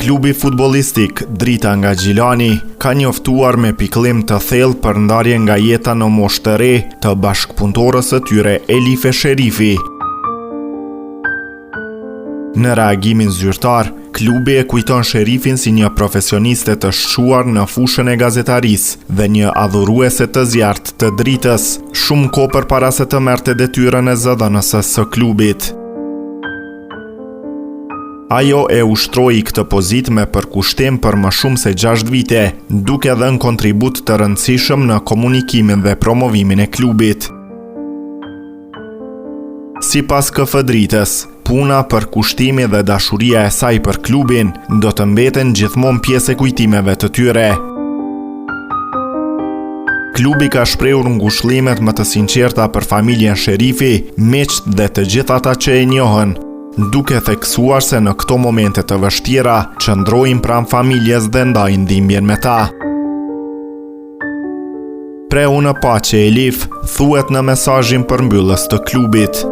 Klubi futbollistik Drita nga Gjilani ka njoftuar me pikëllim të thellë për ndarje nga jeta në moshë të re të bashkëpunëtorës së tyre Elife Sherifi. Në reagimin zyrtar, klubi e kujton Sherifin si një profesioniste të shquar në fushën e gazetarisë dhe një adhuruese të zjarrt të dritës, shumë kohë përpara se të merrte detyrën e zëdhënësës së klubit. Ajo e ushtroi këtë pozitë me përkushtim për më shumë se 6 vite, duke dhënë kontribut të rëndësishëm në komunikimin dhe promovimin e klubit. Sipas KF Dritës, puna, përkushtimi dhe dashuria e saj për klubin do të mbeten gjithmonë pjesë e kujtimeve të tyre. Klubi ka shprehur ngushëllimet më të sinqerta për familjen Sherifi, miqt dhe të gjithë ata që e njohën, duke theksuar se në këto momente të vështira qëndrojnë pranë familjes dhe ndajnë ndihmjen me ta. Preu në paqe Elif, thuhet në mesazhin përmbyllës të klubit.